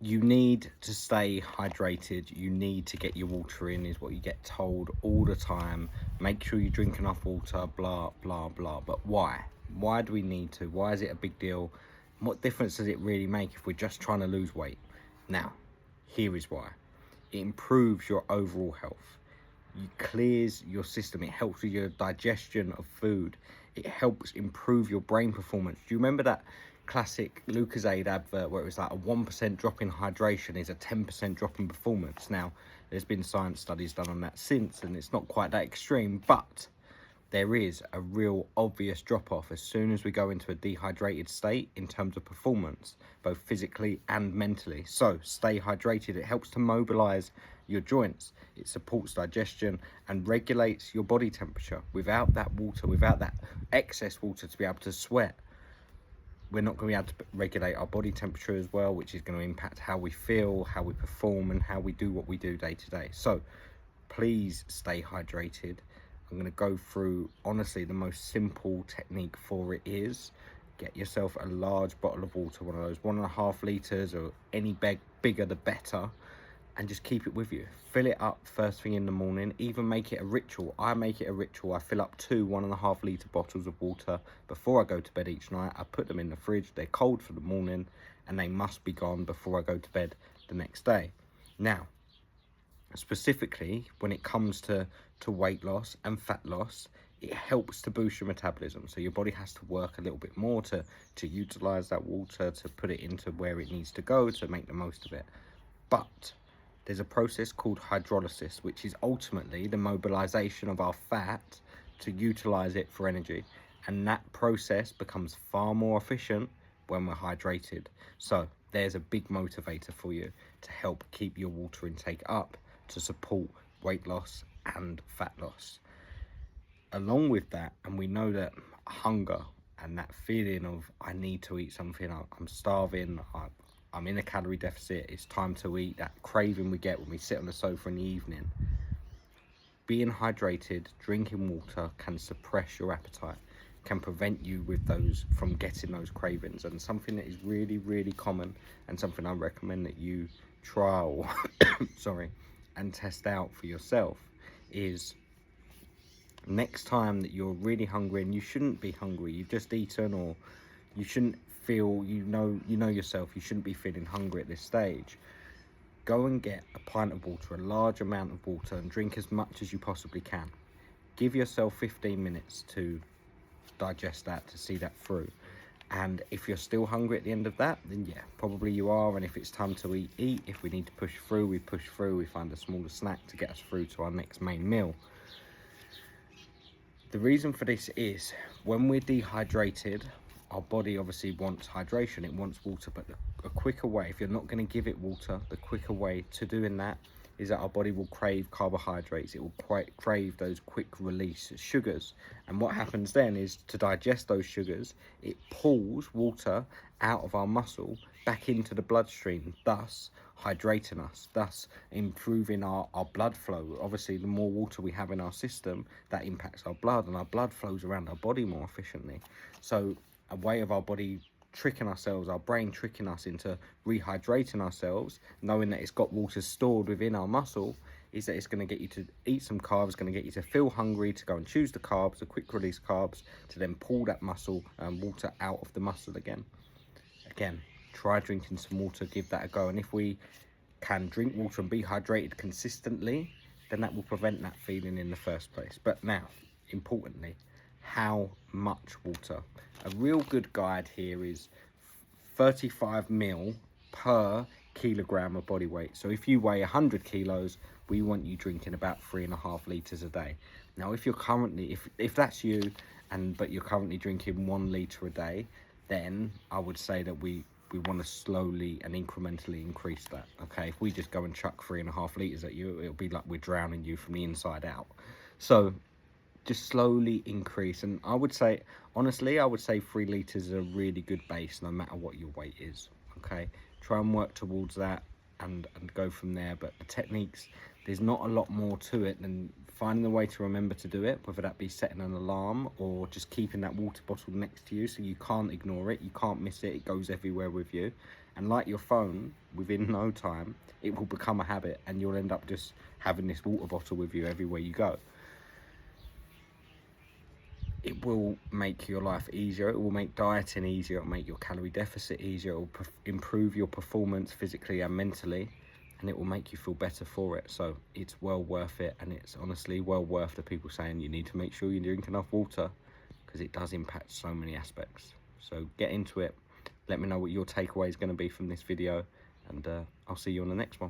You need to stay hydrated. You need to get your water in, is what you get told all the time. Make sure you drink enough water, blah, blah, blah. But why? Why do we need to? Why is it a big deal? What difference does it really make if we're just trying to lose weight? Now, here is why. It improves your overall health. It clears your system. It helps with your digestion of food. It helps improve your brain performance. Do you remember that classic Lucozade advert where it was like a 1% drop in hydration is a 10% drop in performance? Now, there's been science studies done on that since, and it's not quite that extreme, but there is a real obvious drop off as soon as we go into a dehydrated state in terms of performance, both physically and mentally. So stay hydrated. It helps to mobilize your joints. It supports digestion and regulates your body temperature. Without that water, without that excess water to be able to sweat, we're not going to be able to regulate our body temperature as well, which is going to impact how we feel, how we perform, and how we do what we do day to day. So please stay hydrated. I'm going to go through, honestly, the most simple technique for it is get yourself a large bottle of water, one of those 1.5 litres or any bigger the better, and just keep it with you. Fill it up first thing in the morning. Even make it a ritual. I make it a ritual. I fill up 2 1.5 litre bottles of water before I go to bed each night. I put them in the fridge. They're cold for the morning and they must be gone before I go to bed the next day. Now, specifically when it comes to weight loss and fat loss, it helps to boost your metabolism. So your body has to work a little bit more to utilize that water, to put it into where it needs to go, to make the most of it. But there's a process called hydrolysis, which is ultimately the mobilization of our fat to utilize it for energy. And that process becomes far more efficient when we're hydrated. So there's a big motivator for you to help keep your water intake up, to support weight loss and fat loss. Along with that, and we know that hunger and that feeling of I need to eat something, I'm starving, I'm in a calorie deficit, it's time to eat, that craving we get when we sit on the sofa in the evening. Being hydrated, drinking water can suppress your appetite, can prevent you with those from getting those cravings. And something that is really, really common and something I recommend that you trial and test out for yourself is next time that you're really hungry, and you shouldn't be hungry, you've just eaten, or you shouldn't feel, you know yourself, you shouldn't be feeling hungry at this stage, go and get a pint of water, a large amount of water, and drink as much as you possibly can. Give yourself 15 minutes to digest that, to see that through. And if you're still hungry at the end of that, then yeah, probably you are. And if it's time to eat. If we need to push through, we push through. We find a smaller snack to get us through to our next main meal. The reason for this is when we're dehydrated, our body obviously wants hydration, it wants water, but a quicker way, if you're not going to give it water, the quicker way to doing that is that our body will crave carbohydrates. It will crave those quick release sugars. And what happens then is, to digest those sugars, it pulls water out of our muscle back into the bloodstream, thus hydrating us, thus improving our blood flow. Obviously, the more water we have in our system, that impacts our blood, and our blood flows around our body more efficiently. So a way of our body tricking ourselves, our brain tricking us into rehydrating ourselves, knowing that it's got water stored within our muscle, is that it's going to get you to eat some carbs, going to get you to feel hungry, to go and choose the carbs, the quick release carbs, to then pull that muscle and water out of the muscle again. Again, try drinking some water, give that a go. And if we can drink water and be hydrated consistently, then that will prevent that feeling in the first place. But now, importantly, how much water? A real good guide here is 35 ml per kilogram of body weight. So if you weigh 100 kilos, we want you drinking about 3.5 litres a day. Now, if you're currently, if that's you, but you're currently drinking 1 litre a day, then I would say that we want to slowly and incrementally increase that. Okay, if we just go and chuck 3.5 litres at you, it'll be like we're drowning you from the inside out. So just slowly increase. And I would say, honestly, I would say 3 litres is a really good base no matter what your weight is. Okay, try and work towards that and go from there. But the techniques, there's not a lot more to it than finding the way to remember to do it, whether that be setting an alarm or just keeping that water bottle next to you so you can't ignore it, you can't miss it, it goes everywhere with you. And like your phone, within no time, it will become a habit and you'll end up just having this water bottle with you everywhere you go. It will make your life easier. It will make dieting easier. It will make your calorie deficit easier. It will improve your performance physically and mentally, and it will make you feel better for it. So it's well worth it, and it's honestly well worth the people saying you need to make sure you drink enough water, because it does impact so many aspects. So get into it. Let me know what your takeaway is going to be from this video, and I'll see you on the next one.